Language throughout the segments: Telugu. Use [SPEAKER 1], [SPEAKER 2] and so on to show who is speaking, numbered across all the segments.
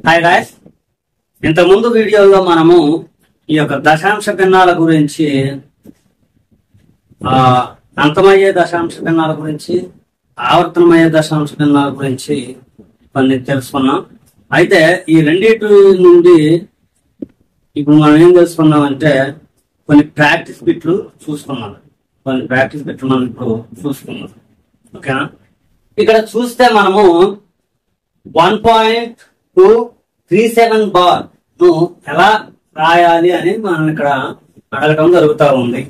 [SPEAKER 1] హాయ్ గాయ్స్, ఇంతకుముందు వీడియోలో మనము ఈ యొక్క దశాంశ భిన్నాల గురించి అంతమయ్యే దశాంశ భిన్నాల గురించి ఆవర్తనమయ్యే దశాంశ భిన్నాల గురించి కొన్ని తెలుసుకున్నాం. అయితే ఈ రెండింటి నుండి ఇప్పుడు మనం ఏం తెలుసుకున్నామంటే కొన్ని ప్రాక్టీస్ బిట్లు చూసుకున్నాం. మనం ఇప్పుడు చూసుకున్నాం. ఓకేనా? ఇక్కడ చూస్తే మనము 1.237 బార్ ను ఎలా రాయాలి అని మనం ఇక్కడ అడగటం జరుగుతూ ఉంది.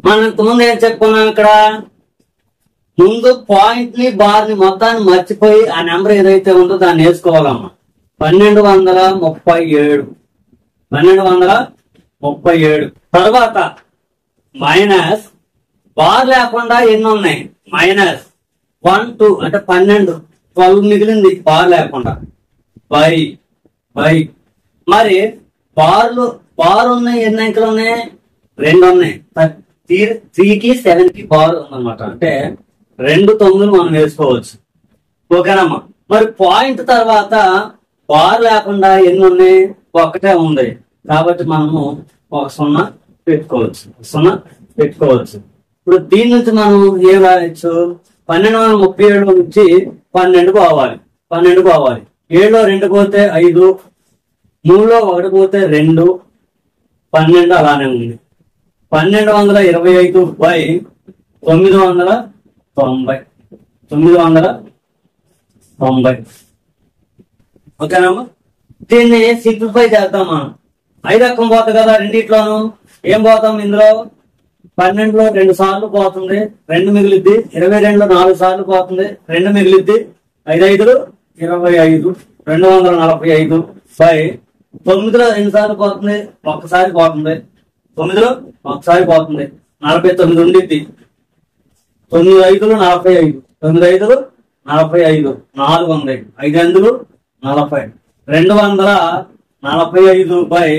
[SPEAKER 1] మనం ముందు ఏం చెప్పుకున్నాం, ఇక్కడ ముందు పాయింట్ ని బార్ ని మొత్తాన్ని మర్చిపోయి ఆ నెంబర్ ఏదైతే ఉందో దాన్ని వేసుకోవాలమ్మా. 1237 తర్వాత మైనస్ బార్ లేకుండా ఎన్ని ఉన్నాయి, మైనస్ 1 2 అంటే 12 మిగిలింది బార్ లేకుండా బై మరి బార్ ఉన్నాయి, ఎన్ని అంకెలు ఉన్నాయి, 2 ఉన్నాయి. 3 కి 7 కి బార్ ఉందన్నమాట. అంటే 2 9 మనం వేసుకోవచ్చు. ఓకేనమ్మా. మరి పాయింట్ తర్వాత బార్ లేకుండా ఎన్ని ఉన్నాయి, ఒకటే ఉంది. కాబట్టి మనము ఒక 0 పెట్టుకోవచ్చు. ఇప్పుడు దీని నుంచి మనం ఏం రాయొచ్చు, 1237 నుంచి 12 పోవాలి. 7లో 2 పోతే 5, 3లో 1 పోతే 2, 12 అలానే ఉంది. 1225 బై 990. ఓకేనమ్మా. దీన్ని సింప్లిఫై చేద్దాం మనం. 5 అక్కం పోతుంది కదా రెండిట్లోనూ. ఏం పోతాం ఇందులో, 12లో 2 సార్లు పోతుంది, 2 మిగిలిద్ది. 22లో 4 సార్లు పోతుంది, 2 మిగిలిద్ది. 5 5లు 25, 245 బై 9లో 2 సార్లు పోతుంది, ఒక్కసారి పోతుంది. 9లో ఒకసారి పోతుంది, 49 ఉండిద్ది. 9 5లు 45, 9 5లు 45, 4 ఉంది. 5 8లు 40, 245 బై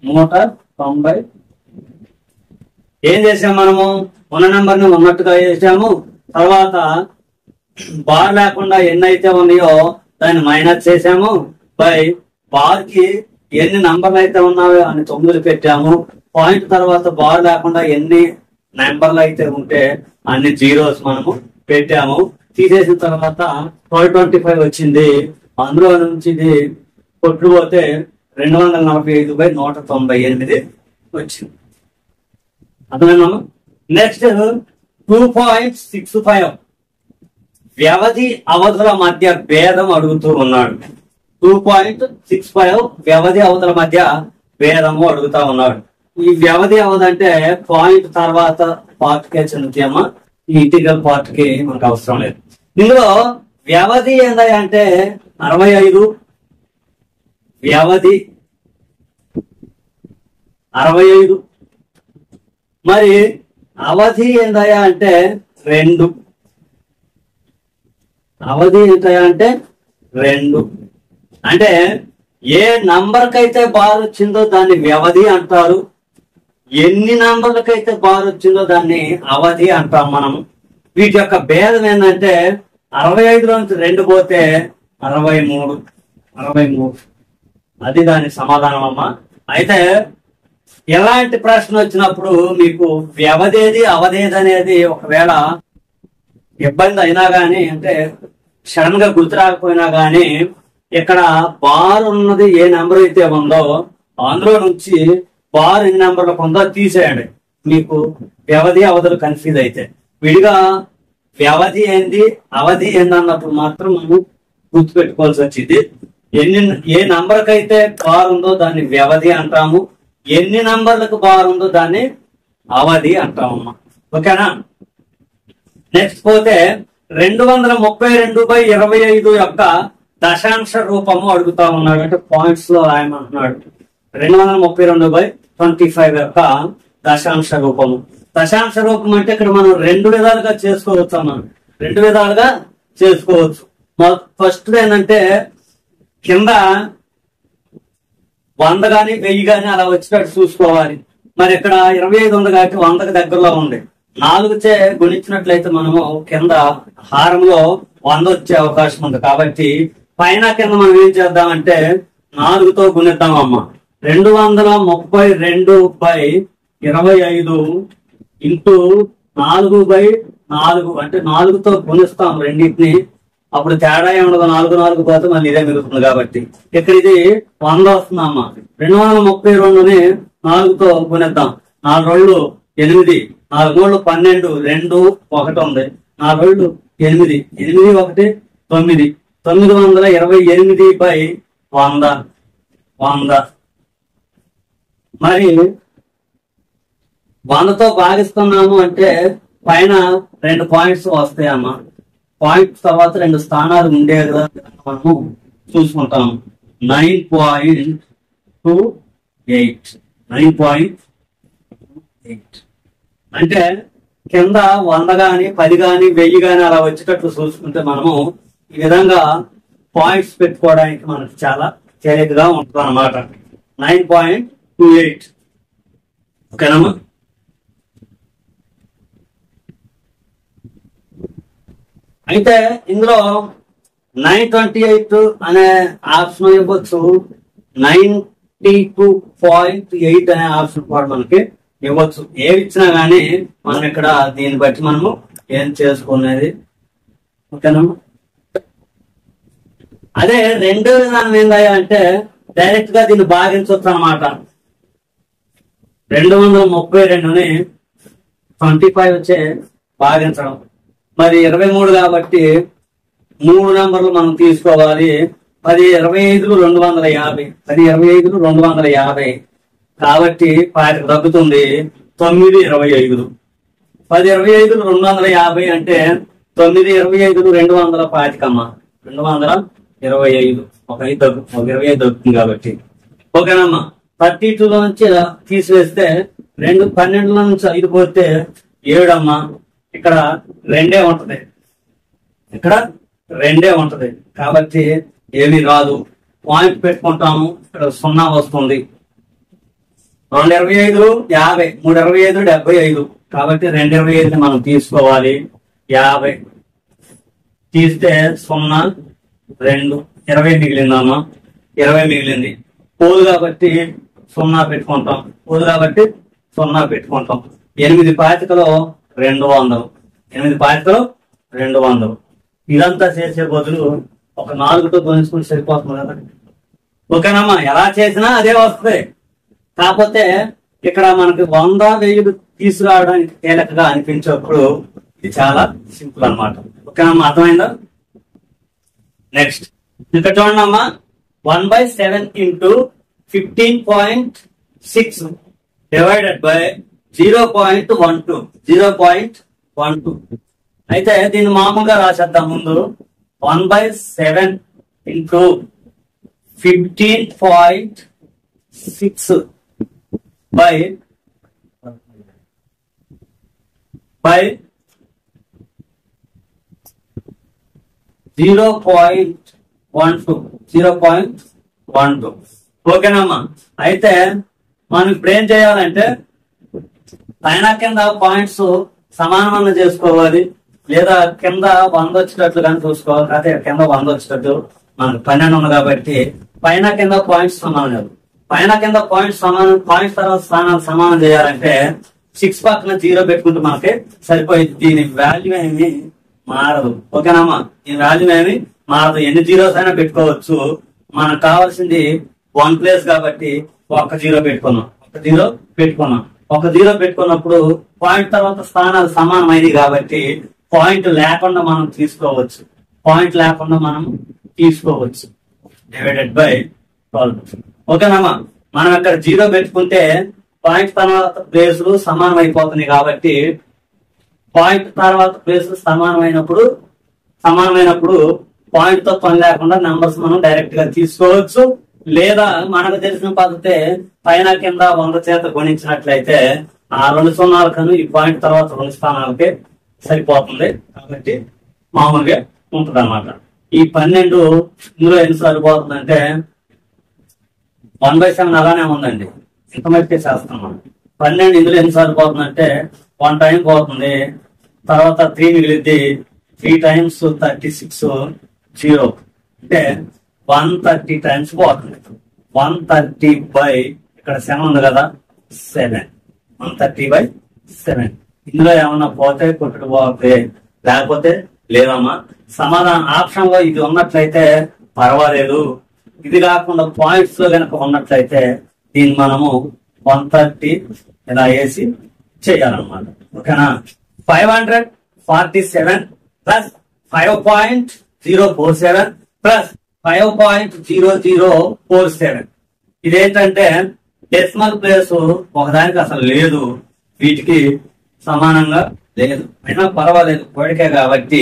[SPEAKER 1] 198. ఏం చేసాం మనము, ఉన్న నెంబర్ ని ఉన్నట్టుగా చేసాము. తర్వాత బార్ లేకుండా ఎన్ని అయితే ఉన్నాయో దాన్ని మైనస్ చేసాము. బై బార్ కి ఎన్ని నంబర్లు అయితే ఉన్నాయో అని 9 పెట్టాము. పాయింట్ తర్వాత బార్ లేకుండా ఎన్ని నెంబర్లు అయితే ఉంటే అన్ని జీరోస్ మనము పెట్టాము. తీసేసిన తర్వాత 1225 వచ్చింది. అందులో నుంచి ఇది కొట్లు పోతే 245 బై 198 వచ్చింది. అర్థమైందమ్మా. నెక్స్ట్ 2.65 వ్యవధి అవధుల మధ్య భేదం అడుగుతూ ఉన్నాడు. 2.65 వ్యవధి అవధుల మధ్య భేదము అడుగుతా ఉన్నాడు. ఈ వ్యవధి అవధి అంటే పాయింట్ తర్వాత పార్ట్ కే చెందుతాయమ్మా. ఈ ఇంటిగ్రల్ పార్ట్ కి మనకు అవసరం లేదు. ఇందులో వ్యవధి ఏంటంటే 65, వ్యవధి 65. మరి అవధి ఏందయ్యా అంటే 2. అవధి ఏంటయ్యా అంటే 2. అంటే ఏ నంబర్కైతే బార్ వచ్చిందో దాన్ని వ్యవధి అంటారు. ఎన్ని నంబర్లకైతే బార్ వచ్చిందో దాన్ని అవధి అంటాం మనం. వీటి యొక్క భేదం ఏంటంటే 65లో నుంచి 2 పోతే 63. అది దాని సమాధానం అమ్మా. అయితే ఎలాంటి ప్రశ్న వచ్చినప్పుడు మీకు వ్యవధేది అవధేది అనేది ఒకవేళ ఇబ్బంది అయినా గానీ, అంటే సడన్ గా గుర్తు రాకపోయినా గానీ, ఇక్కడ బార్ ఉన్నది ఏ నెంబర్ అయితే ఉందో అందులో నుంచి బార్ ఎన్ని నెంబర్లకు ఉందో తీసేయండి. మీకు వ్యవధి అవధులు కన్ఫ్యూజ్ అయితే విడిగా వ్యవధి ఏంది అవధి ఏంది అన్నప్పుడు మాత్రం మనం గుర్తుపెట్టుకోవాల్సి వచ్చింది. ఏ నంబర్కి అయితే బార్ ఉందో దాన్ని వ్యవధి అంటాము, ఎన్ని నంబర్లకు బార్ ఉందో దాన్ని అవధి అంటామమ్మా. ఓకేనా? నెక్స్ట్ పోతే 232/25 యొక్క దశాంశ రూపము అడుగుతా ఉన్నాడు. అంటే పాయింట్స్ లో రాయమంటున్నాడు. 232/25 యొక్క దశాంశ రూపము. దశాంశ రూపం అంటే ఇక్కడ మనం 2 విధాలుగా చేసుకోవచ్చు అన్నాడు. 2 విధాలుగా చేసుకోవచ్చు. ఫస్ట్ ఏంటంటే కింద 100 గాని 1000 గాని అలా వచ్చినట్టు చూసుకోవాలి. మరి ఇక్కడ 25 ఉంది కాబట్టి 100కి దగ్గరలో ఉంది. 4 చే గుణించినట్లయితే మనము కింద హారంలో 100 వచ్చే అవకాశం ఉంది. కాబట్టి పైన కింద మనం ఏం చేద్దామంటే 4తో గుణిద్దాం అమ్మ. 232/25 ఇంటూ 4/4 అంటే 4తో గుణిస్తాం రెండింటిని. అప్పుడు తేడా ఉండదు, 4 పోతే మళ్ళీ ఇదే మిగులుతుంది. కాబట్టి ఇక్కడ ఇది 100 వస్తుందమ్మ. 232ని 4తో గుణిద్దాం. 4 రోళ్ళు 8, 4 రోళ్ళు 12, 2 1 ఉంది. 4 రోళ్ళు 8, 8 1 9, 928/100. మరి 100తో భాగిస్తున్నాము అంటే పైన 2 పాయింట్స్ వస్తాయమ్మా. పాయింట్స్ తర్వాత 2 స్థానాలు ఉండే మనము చూసుకుంటాము. 9.28 అంటే కింద 100 గాని 10 గాని 1000 గాని అలా వచ్చేటట్లు చూసుకుంటే మనము ఈ విధంగా పాయింట్స్ పెట్టుకోవడానికి మనకు చాలా తేలికగా ఉంటుంది అన్నమాట. 9.28 ఓకేనమ్మా. అయితే ఇందులో 928 అనే ఆప్షన్ ఇవ్వచ్చు, 92.8 అనే ఆప్షన్ కూడా మనకి ఇవ్వచ్చు. ఏవి ఇచ్చినా గానీ మనం ఇక్కడ దీన్ని బట్టి మనము ఏం చేసుకునేది ఓకేనమ్మా. అదే రెండో విధానం ఏందా అంటే డైరెక్ట్ గా దీన్ని భాగించవచ్చు అన్నమాట. 232ని 25 వచ్చే భాగించడం. మరి 23 కాబట్టి 3 నెంబర్లు మనం తీసుకోవాలి. 10 25 250, 10 25 250 కాబట్టి 5 తగ్గుతుంది. 9 25, 10 25 250 అంటే 9 25 225 అమ్మా. 225 ఒక 25 తగ్గుతుంది కాబట్టి ఓకేనమ్మా. 32లో నుంచి తీసివేస్తే 12లో నుంచి 5 పోతే 7 అమ్మా. ఇక్కడ 2 ఉంటది, ఇక్కడ 2 ఉంటది కాబట్టి ఏమీ రాదు. పాయింట్ పెట్టుకుంటాము, ఇక్కడ 0 వస్తుంది. 2 25 50, 3 25 75 కాబట్టి 2 25 మనం తీసుకోవాలి. 50 తీస్తే 0 2 20 మిగిలిందమ్మా. 20 మిగిలింది. పోదు కాబట్టి 0 పెట్టుకుంటాం, పోదు కాబట్టి 0 పెట్టుకుంటాం. 8 పాతికలో 200, 8 పాతికలో 200. ఇదంతా చేసే బదులు ఒక 4తో గుణించుకుని సరిపోతుంది కదా ఓకేనమ్మా. ఎలా చేసినా అదే వస్తుంది. కాకపోతే ఇక్కడ మనకి 100 1000 తీసుకురావడానికి తేలికగా అనిపించేప్పుడు ఇది చాలా సింపుల్ అన్నమాట. ఓకేనమ్మా, అర్థమైందా? నెక్స్ట్ ఇక్కడ చూడండి అమ్మా. 1/7 ఇంటూ 15.6 డివైడెడ్ బై 0.12, 0.12. అయితే దీన్ని మామూలుగా రాసేద్దాం ముందు. 1/7 ఇంటూ 15.6 బై 0.12 ఓకేనమ్మా. అయితే మనం ఇప్పుడు ఏం చేయాలంటే పైన కింద పాయింట్స్ సమానమైన చేసుకోవాలి, లేదా కింద 100 వచ్చేటట్లు కానీ చూసుకోవాలి. అదే కింద 100 వచ్చేటట్టు మనకు 12 ఉంది కాబట్టి పైన కింద పాయింట్స్ సమానం. పైన కింద పాయింట్స్ సమానం, పాయింట్స్ తర్వాత స్థానాలు సమానం చేయాలంటే 6 పక్కన 0 పెట్టుకుంటే మనకి సరిపోయింది. దీని వాల్యూ ఏమి మారదు ఓకేనమ్మా. దీని వాల్యూ ఏమి మారదు. ఎన్ని జీరోస్ అయినా పెట్టుకోవచ్చు. మనకు కావాల్సింది 1 ప్లేస్ కాబట్టి 1 0 పెట్టుకున్నాం, 1 0 పెట్టుకున్నాం. 1 0 పెట్టుకున్నప్పుడు పాయింట్ తర్వాత స్థానాలు సమానమైనవి కాబట్టి పాయింట్ లేకుండా మనం తీసుకోవచ్చు, పాయింట్ లేకుండా మనం తీసుకోవచ్చు. డివైడెడ్ బై 12 ఓకేనమ్మా. మనం ఇక్కడ 0 పెట్టుకుంటే పాయింట్ తర్వాత ప్లేసులు సమానం అయిపోతున్నాయి కాబట్టి పాయింట్ తర్వాత ప్లేసులు సమానమైనప్పుడు పాయింట్ తో పని లేకుండా నెంబర్స్ మనం డైరెక్ట్ గా తీసుకోవచ్చు. లేదా మనకు తెలిసిన పద్ధతి పైన కింద 100 చేత గుణించినట్లయితే ఆ 2 సున్నాలకు ఈ పాయింట్ తర్వాత 2 స్థానాలకే సరిపోతుంది కాబట్టి మామూలుగా ఉంటుంది అన్నమాట. ఈ 12 ఇందులో ఎన్ని సరిపోతుందంటే 1/7 అలానే ఉందండి, ఇంత మట్టికే చేస్తున్నాం. 12 ఇందులో ఎన్ని సరిపోతుందంటే 1 టైం పోతుంది, తర్వాత 3 మిగిలిద్ది, 3 times 36 0 అంటే 130 టైమ్స్ పోతుంది. 130 by ఇక్కడ 7 ఉంది కదా 7, 130 by 7. ఇందులో ఏమన్నా పోతే కొట్టుడు పోతే, లేకపోతే లేదమ్మా. సమాధానం ఆప్షన్ లో ఇది ఉన్నట్లయితే పర్వాలేదు, ఇది కాకుండా పాయింట్స్ లో కనుక ఉన్నట్లయితే దీన్ని మనము 130 ఇలా వేసి చేయాలన్నమాట. ఓకేనా? 547 ప్లస్ 5.047 ప్లస్ 5.0047. ఇదేంటంటే డెసిమల్ ప్లేస్ ఒకదానికి అసలు లేదు, వీటికి సమానంగా లేదు. అయినా పర్వాలేదు, కోడికే కాబట్టి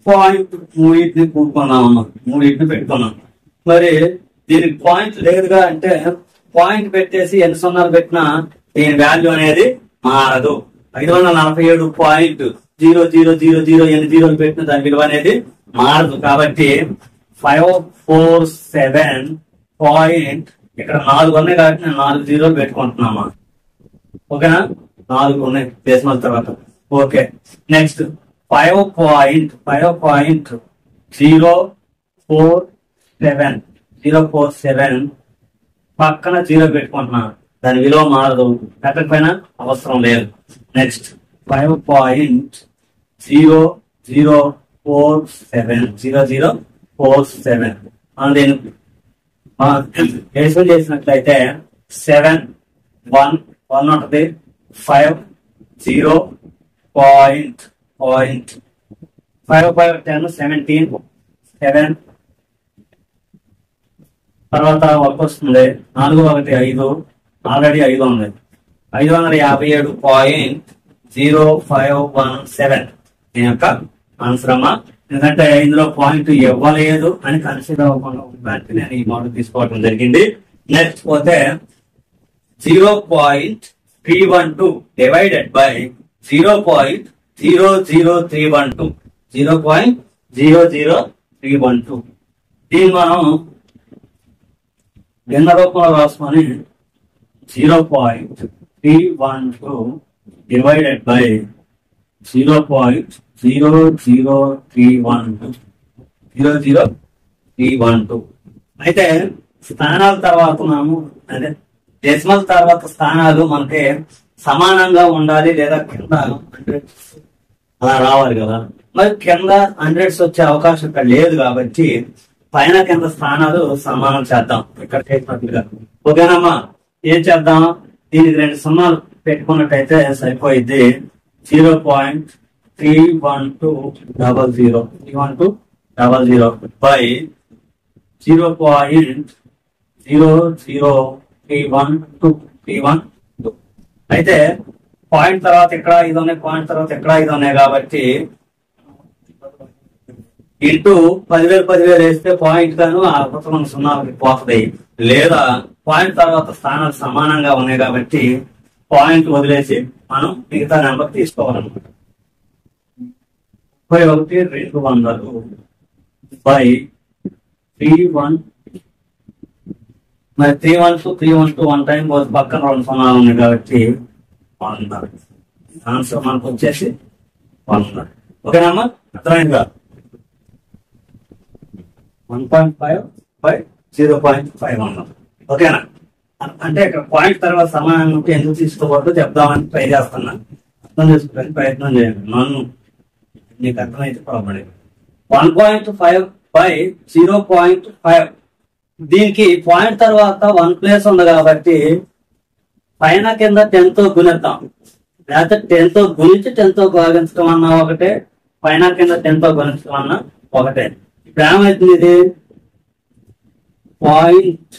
[SPEAKER 1] పాయింట్ 3 కూడుకున్నాం అమ్మా, 3 పెట్టుకున్నాం. మరి దీనికి పాయింట్ లేదుగా అంటే పాయింట్ పెట్టేసి ఎన్ని సున్నాలు పెట్టినా దీని వాల్యూ అనేది మారదు. 547.0000 ఎన్ని జీరోలు పెట్టిన దాని విలువ అనేది మారదు. కాబట్టి 547 పాయింట్, ఇక్కడ 4 ఉన్నాయి కాబట్టి నేను 4 జీరోలు పెట్టుకుంటున్నామా. ఓకేనా? 4 ఉన్నాయి డెసిమల్ తర్వాత. ఓకే, నెక్స్ట్ 5.047 పక్కన 0 పెట్టుకుంటున్నా, దాని విలువ మారదు, పెట్టకపోయినా అవసరం లేదు. నెక్స్ట్ 5.0047 మనం దీన్ని చేసినట్లయితే 7 1 ఉంటుంది, 5 0 పాయింట్ 5 5 10 17 7 తర్వాత 1 వస్తుంది, 4 1 5 ఆల్రెడీ 5 ఉంది, 557.0517 దీని యొక్క ఆన్సర్ అమ్మా. ఎందుకంటే ఇందులో పాయింట్ ఇవ్వలేదు అని కన్సిడర్ అవ్వకుండా నేను ఈ మోడల్ తీసుకోవడం జరిగింది. నెక్స్ట్ పోతే 0.312 డివైడెడ్ బై 0.00312 0.00312 దీన్ని మనం భిన్న రూపంలో రాసుకొని 0.312 డివైడెడ్ బై 0.00312 అయితే స్థానాల తర్వాత మనము అదే డెసిమల్ తర్వాత స్థానాలు మనకి సమానంగా ఉండాలి, లేదా కింద 100 అలా రావాలి కదా. మరి కింద 100s వచ్చే అవకాశం ఇక్కడ లేదు కాబట్టి పైన కింద స్థానాలు సమానం చేద్దాం ఇక్కడ చేసినట్లుగా. ఓకేనమ్మా? ఏం చేద్దాం, దీనికి 2 సున్నాలు పెట్టుకున్నట్టయితే సరిపోయిద్ది. 0.31200 బై 0.00312 అయితే పాయింట్ తర్వాత ఇక్కడ 5 ఉన్నాయి, పాయింట్ తర్వాత ఇక్కడ 5 ఉన్నాయి కాబట్టి ఇంటూ 10,000 వేస్తే పాయింట్ గాను ఆ కొత్త సున్నాలకి పోతుంది, లేదా పాయింట్ తర్వాత స్థానాలు సమానంగా ఉన్నాయి కాబట్టి పాయింట్ వదిలేసి మనం మిగతా నెంబర్ తీసుకోవాలన్నమాట. 31,200 బై 31 మరి 312 1 టైం పక్కన 2 సున్నాలు ఉన్నాయి కాబట్టి 100. ఆన్సర్ మనకు వచ్చేసి 100. ఓకేనమ్మా? అర్థమైందిగా? 1.5 బై 0.5. ఓకేనా? అంటే ఇక్కడ పాయింట్ తర్వాత సమానంగా ఉంటే ఎందుకు తీసుకోకూడదు చెప్దామని ట్రై చేస్తున్నా. అర్థం చేసుకోవడానికి ప్రయత్నం చేయండి, నన్ను నీకు అర్థమైతే పర్వాలేదు. 1.5 బై 0.5 దీనికి పాయింట్ తర్వాత 1 ప్లేస్ ఉంది కాబట్టి పైన కింద 10 తో గుణిద్దాం, లేకపోతే 10 తో గుణించి 10 తో భాగించడం అన్నా ఒకటే, పైన కింద 10 తో గుణించడం అన్నా ఒకటే. ఇప్పుడు ఏమవుతుంది, ఇది పాయింట్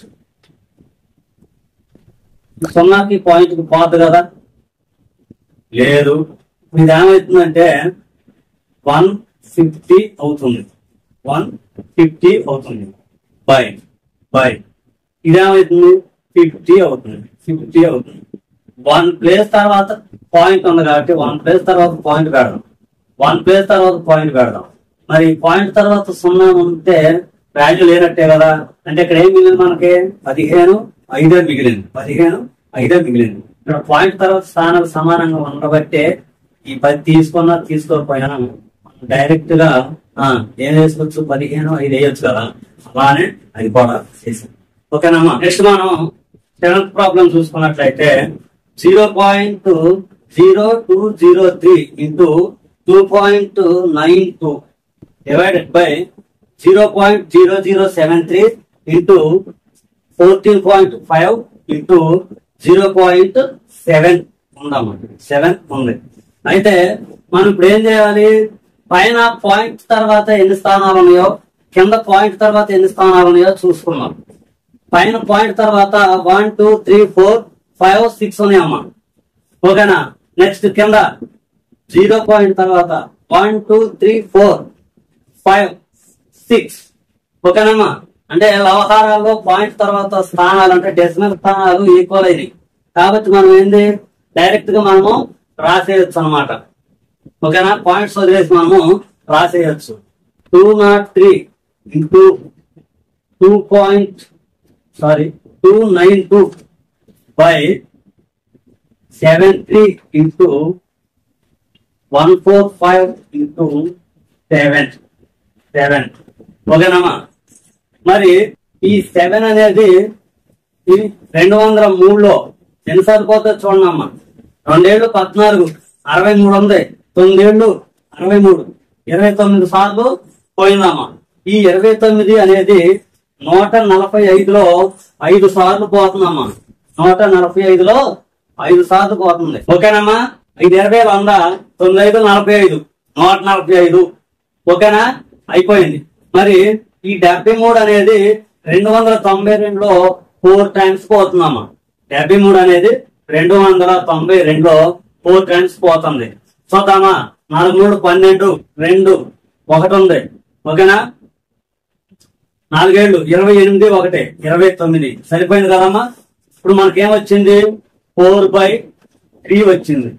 [SPEAKER 1] సున్నాకి పాయింట్ కి పోదు కదా, లేదు. ఇది ఏమవుతుందంటే 150 అవుతుంది, 150 అవుతుంది బై బై ఇదేమవుతుంది 50 అవుతుంది, 50 అవుతుంది. 1 ప్లేస్ తర్వాత పాయింట్ ఉంది కాబట్టి 1 ప్లేస్ తర్వాత పాయింట్ పెడదాం, 1 ప్లేస్ తర్వాత పాయింట్ పెడదాం. మరి పాయింట్ తర్వాత 0 ఉంటే వాల్యూ లేనట్టే కదా. అంటే ఇక్కడ ఏం మిగిలింది మనకి 15 5 మిగిలింది, 15 5 మిగిలింది. ఇక్కడ పాయింట్ తర్వాత స్థానాలు సమానంగా ఉండబట్టే ఈ 10 తీసుకున్నా తీసుకోకపోయినా డైరెక్ట్ గా ఏం వేసుకోవచ్చు 15 5 వేయొచ్చు కదా, అలానే అది కూడా చేసాం. ఓకేనమ్మా. నెక్స్ట్ మనం 7th ప్రాబ్లం చూసుకున్నట్లయితే 0.0203 into 2.92 divided by 0.0073 into 14.5 into 0.7 ఉందమ్మా. 7 ఉంది. అయితే మనం ఇప్పుడు ఏం చేయాలి, పైన పాయింట్ తర్వాత ఎన్ని స్థానాలు ఉన్నాయో కింద పాయింట్ తర్వాత ఎన్ని స్థానాలు ఉన్నాయో చూసుకున్నాం. పైన పాయింట్ తర్వాత 1 2 3 4 5 6 ఉన్నాయమ్మా. ఓకేనా. నెక్స్ట్ కింద 0 పాయింట్ తర్వాత 1 2 3 4 5 6. ఓకేనమ్మా. అంటే వ్యవహారాల్లో పాయింట్ తర్వాత స్థానాలు అంటే డెసిమల్ స్థానాలు ఈక్వల్ అయినాయి కాబట్టి మనం ఏంది డైరెక్ట్ గా మనము రాసేయచ్చు అనమాట. ఓకేనా. పాయింట్స్ వదిలేసి మనము రాసేయచ్చు. 203 ఇంటూ 292 బై 73 ఇంటూ 145 ఇంటూ 7. ఓకేనమ్మా. మరి ఈ 7 అనేది 203లో ఎన్ని సార్లు పోతే చూడండి అమ్మా. 2 ఏళ్ళు 14 63 ఉంది. 9 ఏళ్ళు 63 29 సార్లు పోయిందమ్మా. ఈ 29 అనేది 145లో 5 సార్లు పోతుందమ్మా. 145లో 5 సార్లు పోతుంది. ఓకేనమ్మా. 5 20 100 9 5 45 145. ఓకేనా. అయిపోయింది. మరి ఈ 73 అనేది 292లో 4 టైమ్స్ పోతుందమ్మా. 73 అనేది 292లో 4 టైమ్స్ పోతుంది. చూద్దామా. 4 3 12 2 1 ఉంది. ఓకేనా. 4 ఏళ్ళు 28 1 29 సరిపోయింది కదమ్మా. ఇప్పుడు మనకేమొచ్చింది 4/3 వచ్చింది.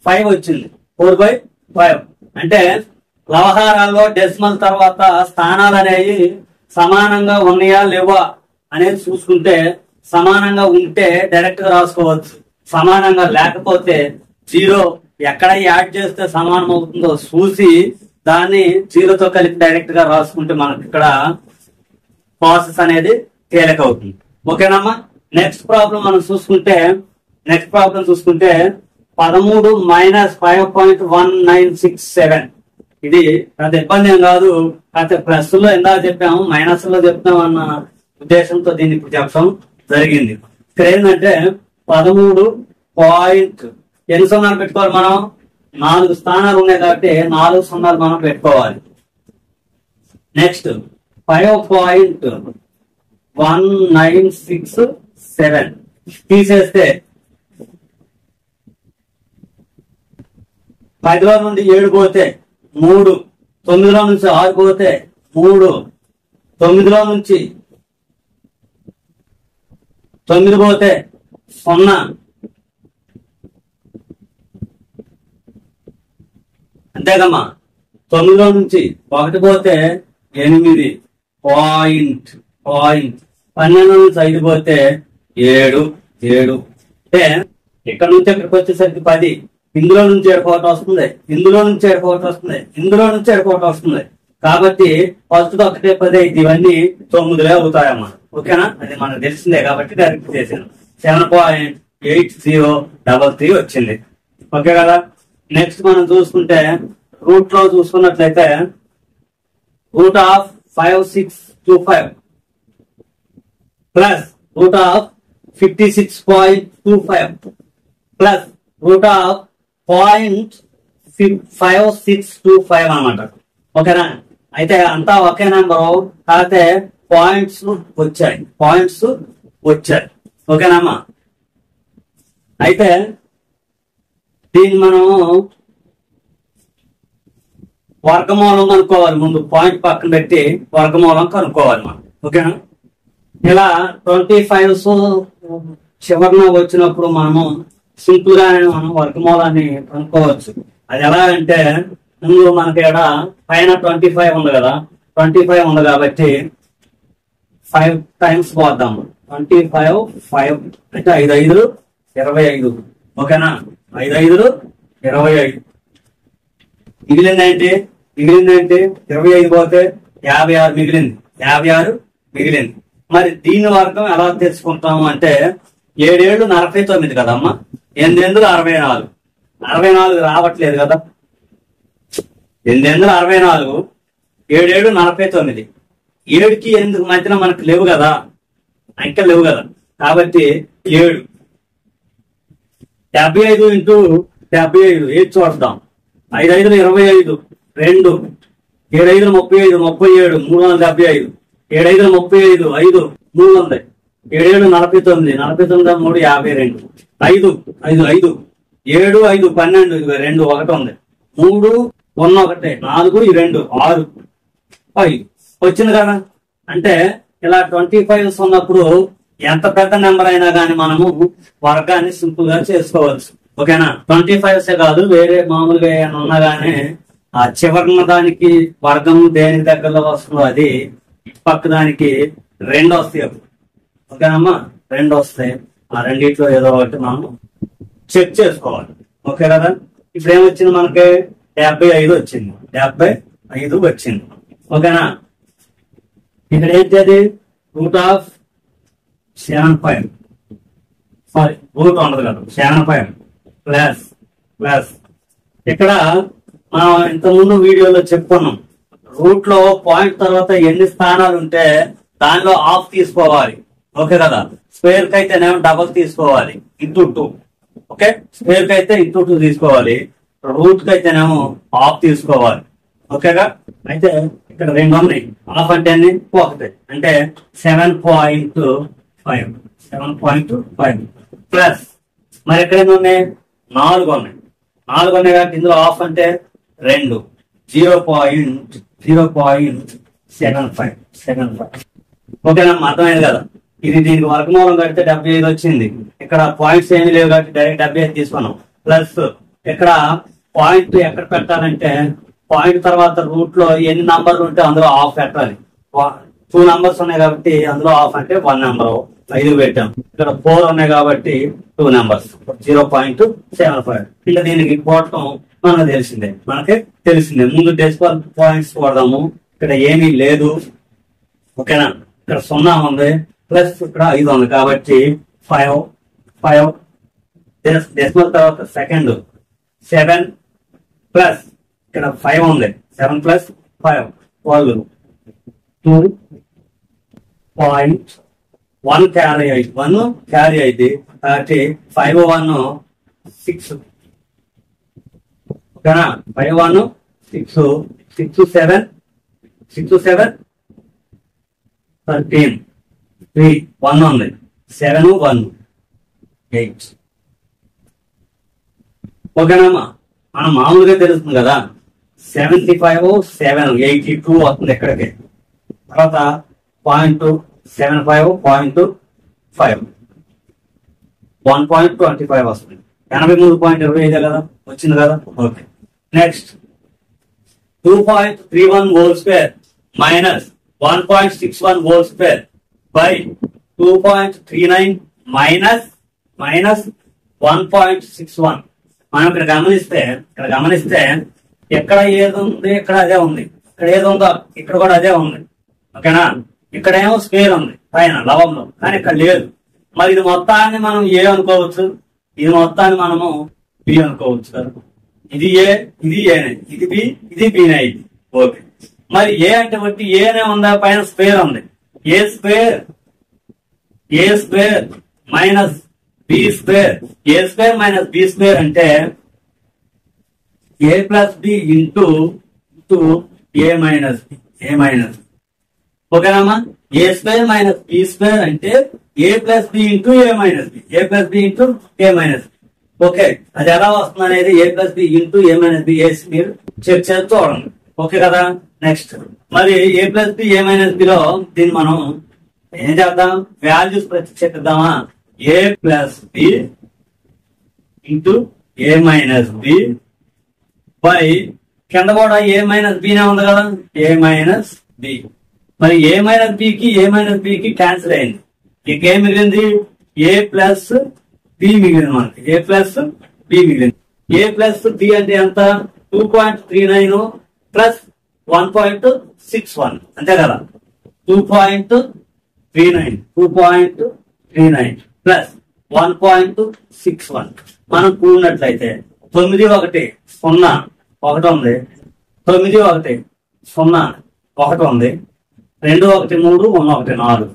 [SPEAKER 1] 5 వచ్చింది. 4/5 అంటే వ్యవహారాల్లో డెసిమల్ తర్వాత స్థానాలు అనేవి సమానంగా ఉన్నాయా లేవా అనేది చూసుకుంటే సమానంగా ఉంటే డైరెక్ట్ గా రాసుకోవచ్చు. సమానంగా లేకపోతే 0 ఎక్కడ యాడ్ చేస్తే సమానం అవుతుందో చూసి దాన్ని 0తో కలిపి డైరెక్ట్ గా రాసుకుంటే మనకి ఇక్కడ ప్రాసెస్ అనేది తేలిక అవుతుంది. ఓకేనమ్మా. నెక్స్ట్ ప్రాబ్లం మనం చూసుకుంటే 13 మైనస్ 5.1967. ఇది పెద్ద ఇబ్బంది ఏం కాదు. అయితే ప్లస్ లో ఎందాక చెప్పాము, మైనస్ లో చెప్తాం అన్న ఉద్దేశంతో దీన్ని ఇప్పుడు చెప్పడం జరిగింది. ఇక్కడ ఏంటంటే 13 పాయింట్ ఎన్ని సున్నాలు పెట్టుకోవాలి మనం? 4 స్థానాలు ఉన్నాయి కాబట్టి 4 సున్నాలు మనం పెట్టుకోవాలి. నెక్స్ట్ 5.1967 తీసేస్తే 10లో నుండి 7 పోతే 3, 9లో నుంచి 6 పోతే 3, 9లో నుంచి 9 పోతే 0, అంతేకమ్మా. 9లో నుంచి 1 పోతే 8 పాయింట్. 12 నుంచి 5 పోతే 7. అంటే ఇక్కడ నుంచి ఇక్కడికి వచ్చేసరికి 10. ఇందులో నుంచి ఎడుకోవటం వస్తుంది, ఇందులో నుంచి ఎడుకోవటం వస్తుంది, ఇందులో నుంచి ఎడుకోవటం వస్తుంది. కాబట్టి ఫస్ట్ 1 10 ఇవన్నీ 9 అవుతాయమ్మా. ఓకేనా. అది మనకు తెలిసిందే కాబట్టి డైరెక్ట్ చేసాను. 7.8033 వచ్చింది. ఓకే కదా. నెక్స్ట్ మనం చూసుకుంటే రూట్ లో చూసుకున్నట్లయితే root of 5625 plus root of 56.25 plus root of 0.5625 అన్నమాట. ఓకేనా. అయితే అంతా ఒకే నెంబరు కాకపోతే పాయింట్స్ వచ్చాయి. ఓకేనమ్మా. అయితే దీన్ని మనం వర్గమూలం కనుక్కోవాలి. ముందు పాయింట్ పక్కన పెట్టి వర్గమూలం కనుక్కోవాలి మనం. ఓకేనా. ఇలా 25 చివరిన వచ్చినప్పుడు మనము సింపుల్ గా మనం వర్గమూలాన్ని కనుక్కోవచ్చు. అది ఎలా అంటే ముందు మనకి ఇక్కడ పైన 25 ఉంది కదా, 25 ఉంది కాబట్టి 5 టైమ్స్ పోద్దాము. 25 5 అంటే 5 5 25. ఓకేనా? 5 5 25. మిగిలిందేంటి? 25 పోతే 56 మిగిలింది. 56 మిగిలింది. మరి దీని వర్గం ఎలా తెలుసుకుంటాము అంటే 7 7 49 కదమ్మా. 8 8 64. 64 రావట్లేదు కదా. 8 8 64, 7 7 49. 7కి 8 మధ్యన మనకు లేవు కదా, అంకెలు లేవు కదా. కాబట్టి 7 75 ఇంటూ 75 ఏది చూద్దాం. 5 5 25, 2, 7 5 35, 37, 375, 7 5 35, 5, 300, 7 7 49, 49 3 52, 5 5 5, 7 5 12, 2 1 ఉంది, 3 1 1, 4 2 6 5 వచ్చింది కదా. అంటే ఇలా 25 ఉన్నప్పుడు ఎంత పెద్ద నెంబర్ అయినా కానీ మనము వర్గాన్ని సింపుల్ గా చేసుకోవచ్చు. ఓకేనా? 25 కాదు, వేరే మామూలుగా ఏమైనా ఉన్నా గానీ ఆ చివరిన దానికి వర్గం దేనికి దగ్గరలో వస్తుందో అది పక్క దానికి 2 వస్తాయి. ఓకేనమ్మా? 2 వస్తాయి. ఆ రెండిట్లో ఏదో ఒకటి మనం చెక్ చేసుకోవాలి. ఓకే కదా? ఇప్పుడు ఏమొచ్చింది మనకి? 75 వచ్చింది. 75 వచ్చింది. ఓకేనా? ఇక్కడ ఏంటి అది? √75. సారీ, రూట్ ఉండదు కదా. 75 ప్లస్ ఇక్కడ మనం ఇంతకుముందు వీడియోలో చెప్పుకున్నాం. రూట్ లో పాయింట్ తర్వాత ఎన్ని స్థానాలు ఉంటే దానిలో హాఫ్ తీసుకోవాలి. ఓకే కదా? స్క్వేర్ కి అయితేనేమో డబల్ తీసుకోవాలి, ఇంటూ 2. ఓకే, స్క్వేర్ కి అయితే ఇంటూ 2 తీసుకోవాలి, రూట్ కి అయితేనేమో హాఫ్ తీసుకోవాలి. ఓకేగా? అయితే ఇక్కడ 2 ఉన్నాయి. హాఫ్ అంటే 1 అంటే 7.5 ప్లస్ మరి ఎక్కడ ఉన్నాయి? 4 ఉన్నాయి. 4 ఉన్నాయి కాబట్టి ఇందులో హాఫ్ అంటే 2, 0.75. ఓకేనా? అర్థమైంది కదా? ఇది దీనికి వర్గమూలం కడితే 75 వచ్చింది. ఇక్కడ పాయింట్స్ ఏమి లేవు కాబట్టి డైరెక్ట్ 75 తీసుకున్నాం. ప్లస్ ఇక్కడ పాయింట్ ఎక్కడ పెట్టాలంటే పాయింట్ తర్వాత రూట్ లో ఎన్ని నంబర్లు ఉంటే అందులో హాఫ్ పెట్టాలి. 2 నంబర్స్ ఉన్నాయి కాబట్టి అందులో హాఫ్ అంటే 1 నెంబర్, 5 పెట్టాం. ఇక్కడ 4 ఉన్నాయి కాబట్టి 2 నెంబర్స్, 0.75. ఇంకా దీనికి పోవటం మనకు తెలిసిందే. ముందు డెసిమల్ పాయింట్స్ కొడదాము. ఇక్కడ ఏమీ లేదు. ఓకేనా? ఇక్కడ 0 ఉంది, ప్లస్ ఇక్కడ 5 ఉంది కాబట్టి 5 డెసిమల్ తర్వాత సెకండ్ 7 ప్లస్ ఇక్కడ 5 ఉంది, 7 ప్లస్ 5 12, 2.1 క్యారీ అయింది కాబట్టి 5 1 6. ఓకేనా? 5 1 6, 6 7 13, 3 1 ఉంది, 7 1 8. ఓకేనమ్మా? మనం మామూలుగా తెలుస్తుంది కదా. 75 7 82 వస్తుంది ఎక్కడికి. తర్వాత 0.75 0.5 1.25 వస్తుంది. 83.25 కదా వచ్చింది కదా. Okay, next 2.31 whole square minus 1.61 whole square by 2.39 minus 1.61. మనం ఇక్కడ గమనిస్తే ఎక్కడ ఏది ఉంది ఇక్కడ అదే ఉంది, ఇక్కడ ఏది ఉందో ఇక్కడ కూడా అదే ఉంది. ఓకేనా? ఇక్కడేమో స్క్వేర్ ఉంది పైన లవంలో, కానీ ఇక్కడ లేదు. మరి ఇది మొత్తాన్ని మనం ఏ అనుకోవచ్చు, ఇది మొత్తాన్ని మనము బి అనుకోవచ్చు కదా. ఇది ఏ, ఇది ఏనే, ఇది బి, ఇది బీనే ఇది. ఓకే, మరి ఏ అంటే బట్టి ఏనే ఉందా, పైన స్క్వేర్ ఉంది. ఏ square minus B square. A square minus B square అంటే ఏ plus B into A minus B. ఓకేనమ్మా? ఏ స్క్వేర్ మైనస్ బి స్క్వేర్ అంటే ఏ plus B into A minus B. Okay, అది ఎలా వస్తుంది అనేది ఏ plus B into A minus B వేసి మీరు చెక్ చేసి చూడండి. ఓకే కదా? నెక్స్ట్ మరి ఏ ప్లస్ బి ఏ మైనస్ బిలో దీన్ని మనం ఏం చేద్దాం? Values ప్రతిక్షేపిద్దామా? A plus B into A minus B by కింద కూడా ఏ మైనస్ బినే ఉంది కదా, ఏ మైనస్ బి. మరి ఏ మైనస్ బికి క్యాన్సిల్ అయింది. ఇంకేం మిగిలింది? ఏ ప్లస్ బి మిగిలింది మనకి. ఏ ప్లస్ బి మిగిలింది. ఏ ప్లస్ బి అంటే ఎంత? 2.39 ప్లస్ 1.61 అంతే కదా. 2.39 ప్లస్ 1.61 మనం కూడినట్లయితే 9 1 0 1 ఉంది, 9 1 0 1 ఉంది, 2 1 3 1 1 4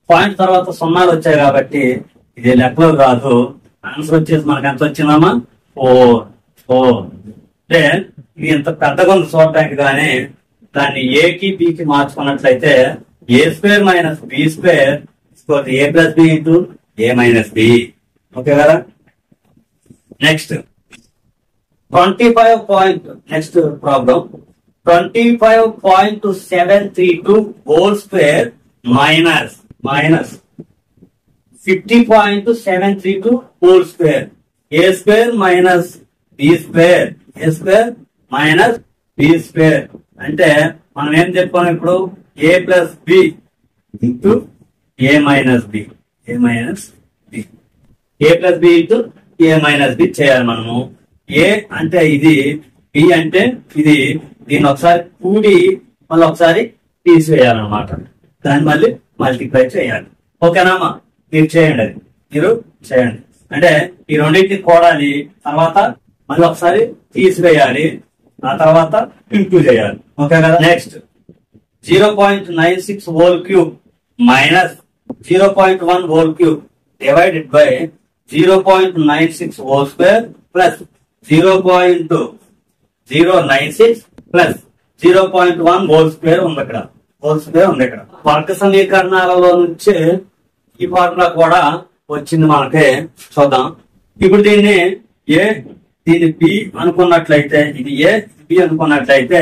[SPEAKER 1] పాయింట్ తర్వాత సున్నాలు వచ్చాయి కాబట్టి ఇది లెక్కలో కాదు. ఆన్సర్ వచ్చేసి మనకి ఎంత వచ్చిందమ్మా? 4. అంటే ఇది ఇంత పెద్దగా ఉంది చూడటానికి, కానీ దాన్ని ఏకి బికి మార్చుకున్నట్లయితే A square minus B square A plus B into A minus B. Okay కదా. Next 25. Next problem 25.732 whole square minus 50.732 whole square A square minus B square minus B square అంటే మనం ఏం చెప్పుకోవాలి ఇప్పుడు? A plus B into A minus B. A plus B into A minus B చేయాలి మనము. ఏ అంటే ఇది, బి అంటే ఇది. దీన్ని ఒకసారి కూడి మళ్ళీ ఒకసారి తీసివేయాలన్నమాట. దాన్ని మళ్ళీ మల్టిప్లై చేయాలి. ఓకేనామా? మీరు చేయండి, అది మీరు చేయండి. అంటే ఈ రెండింటిని కూడాలి, తర్వాత మళ్ళీ ఒకసారి తీసివేయాలి, ఆ తర్వాత ఇంటూ చేయాలి. ఓకే కదా. Next 0.96 whole cube minus 0.1 whole cube divided by 0.96 whole square plus 0.096 plus 0.1 whole square ఉంది ఇక్కడ. వర్గ సమీకరణాలలో నుంచే ఈ ఫార్ములా కూడా వచ్చింది మనకి. చూద్దాం ఇప్పుడు దీన్ని దీన్ని బి అనుకున్నట్లయితే, ఇది ఏ బి అనుకున్నట్లయితే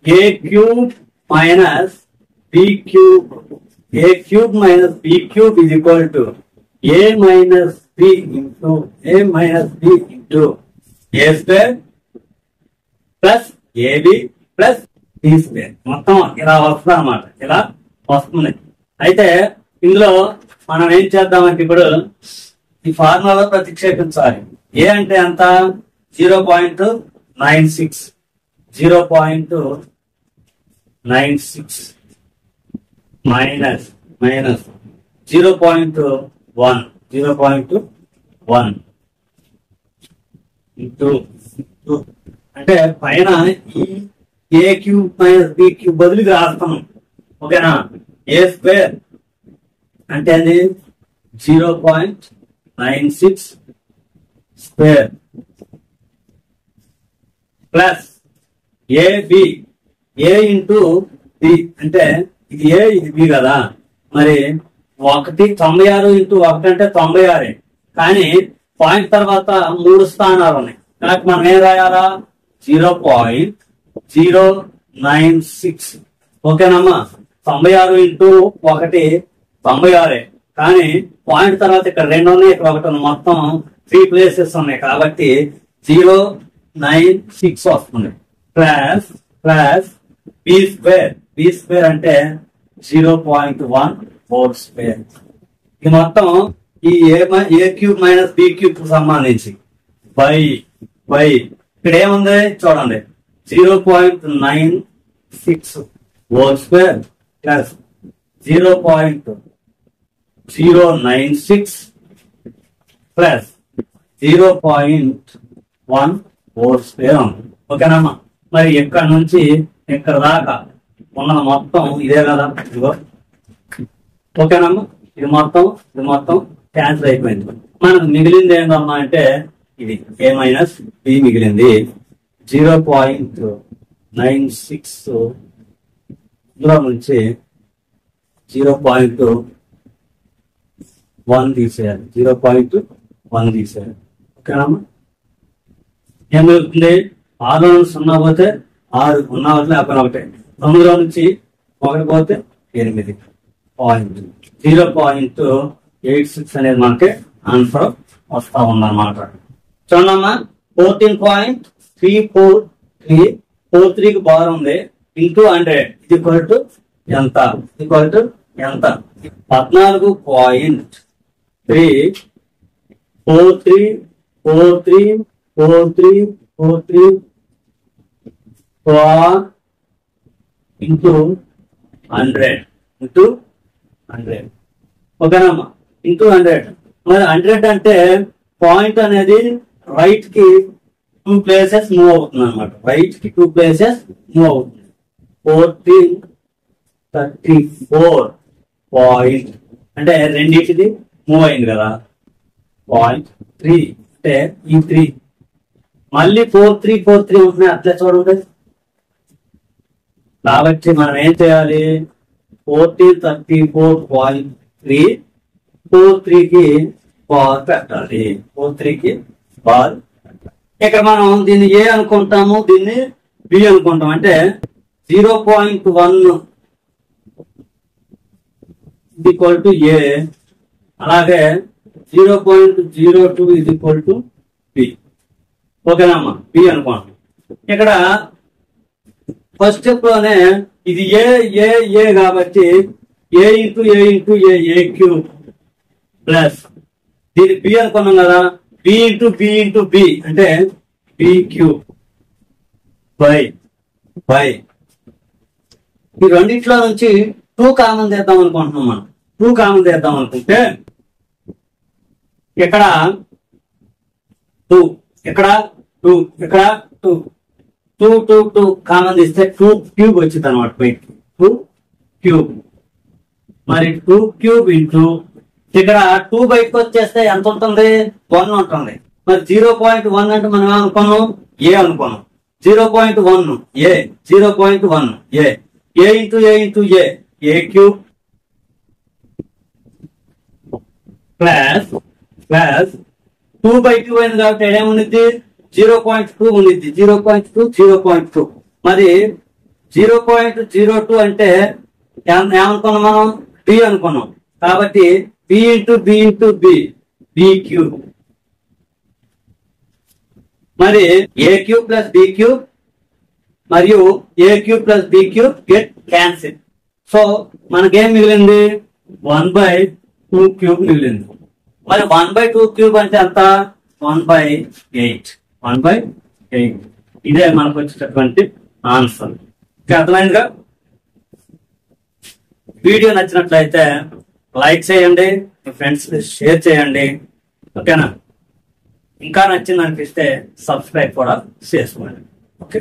[SPEAKER 1] A cube minus B cube minus B cube is equal to A minus B into A square plus A B plus B square. మొత్తం ఇలా వస్తుంది అన్నమాట, ఇలా వస్తుంది. అయితే ఇందులో మనం ఏం చేద్దామంటే ఇప్పుడు ఈ ఫార్ములాలో ప్రతిక్షేపించాలి. ఏ అంటే ఎంత? 0.96 మైనస్ 0.1 ఇంటూ అంటే పైన ఈ ఏ క్యూబ్ మైనస్ బి క్యూబ్ బదులుగా రాస్తాం. ఓకేనా. ఏ స్క్వేర్ అంటే అది 0.96 స్క్వేర్ ప్లస్ ఏబి ఏ ఇంటూ బి అంటే ఇది ఏ ఇది బి కదా. మరి 96 ఇంటూ 1 అంటే 96. కానీ పాయింట్ తర్వాత 3 స్థానాలు ఉన్నాయి కాబట్టి మనం ఏం రాయాలా? 0.096. ఓకేనమ్మా. 96 ఇంటూ 1 96. కానీ పాయింట్ తర్వాత ఇక్కడ 2 ఉన్నాయి, ఇక్కడ 1 ఉంది, మొత్తం 3 ప్లేసెస్ ఉన్నాయి కాబట్టి 0.96 వస్తుంది. ప్లస్ బి స్క్వేర్ అంటే 0.1 హోల్ స్క్వేర్. ఇది మొత్తం ఈ ఏ క్యూబ్ మైనస్ బి క్యూబ్ కు సంబంధించి బై ఇక్కడ ఏముంది చూడండి. 0.96 whole square plus 0.096 plus 0.1 whole square ఉంది. ఓకేనమ్మా. మరి ఇక్కడ నుంచి ఇక్కడ దాకా ఉన్న మొత్తం ఇదే కదా. ఇదిగో ఓకేనమ్మా. ఇది మొత్తం క్యాన్సిల్ అయిపోయింది. మనకు మిగిలింది ఏంటమ్మా అంటే ఇది ఏ మైనస్ బి మిగిలింది. 0.96 ఇందులో నుంచి 0.1 తీసేయాలి. 0.1 తీసేయాలి. ఓకేనమ్మా. ఏమవుతుంది? 6 0 పోతే 6 ఉన్న లేకపోతే 1. 9 నుంచి 1 పోతే 8. 0.86 అనేది మనకి ఆన్సర్ వస్తా ఉందన్నమాట. చూడమ్మా 14.343 కి బార్ ఉంది ఇంటూ 100 ఇది ఈక్వల్ టు ఎంత? 14.343 4 3 4 3 4 3 4 into 100 into 100 ఓకేనమ్మా ఇంటూ 100. మరి 100 అంటే పాయింట్ అనేది రైట్ కి 2 ప్లేసెస్ మూవ్ అవుతుంది అనమాట. రైట్ కి 2 ప్లేసెస్ మూవ్ అవుతుంది. 1434 పాయింట్ అంటే రెండింటిది మూవ్ అయింది కదా. 0.3 అంటే ఈ 3 మళ్ళీ 4343 ఉంటున్నాయి అట్లా చూడండి. కాబట్టి మనం ఏం చేయాలి? 1434.3 43కి బాల్ పెట్టాలి. 43కి బాల్. ఇక్కడ మనం దీన్ని ఏ అనుకుంటాము, దీన్ని బి అనుకుంటాం. అంటే 0.1 ఈక్వల్ టు ఏ, అలాగే 0.02 ఈక్వల్ టు బి. ఓకేనమ్మా, బి అనుకోండి. ఇక్కడ ఫస్ట్ స్టెప్ లోనే ఇది ఏ ఏ ఏ కాబట్టి A into A into A A cube plus దీన్ని బి అనుకున్నాం కదా. B into B into B అంటే బి క్యూబ్ బై బై ఈ రెండిట్లో నుంచి 2 కామన్ చేద్దాం అనుకుంటున్నాం. మనం 2 కామన్ చేద్దాం అనుకుంటే ఇక్కడ 2 ఇక్కడ 2 ఇక్కడ 2 2 2 2 కామన్ తీస్తే 2 క్యూబ్ వచ్చింది అనమాట బయటికి. 2 క్యూబ్ మరి 2 క్యూబ్ ఇంటూ ఇక్కడ 2 బయటకు వచ్చేస్తే ఎంత ఉంటుంది? 1 ఉంటుంది. మరి 0.1 అంటే మనం అనుకున్నాం ఏ అనుకున్నాం. 0.1 ఏ 0.1 ఏ ఏ into A into A A cube plus plus 2 బయటకు పోయింది కాబట్టి ఏముంది? 0.2 ఉండిద్ది. 0.2 0.2 మరి 0.02 అంటే ఏమనుకున్నాం మనం? బి అనుకున్నాం. కాబట్టి B into B into B B cube మరి A cube plus B cube మరియు A cube plus B cube get cancel. So మనకేం మిగిలింది? 1/2 క్యూబ్ మిగిలింది. మరి 1/2 క్యూబ్ అంటే ఎంత? 1/8. 1/8 ఇదే మనకు వచ్చేటటువంటి ఆన్సర్. అర్థమైందిగా? వీడియో నచ్చినట్లయితే లైక్ చేయండి, మీ ఫ్రెండ్స్ షేర్ చేయండి. ఓకేనా? ఇంకా నచ్చింది అనిపిస్తే సబ్స్క్రైబ్ కూడా చేసుకోండి. ఓకే.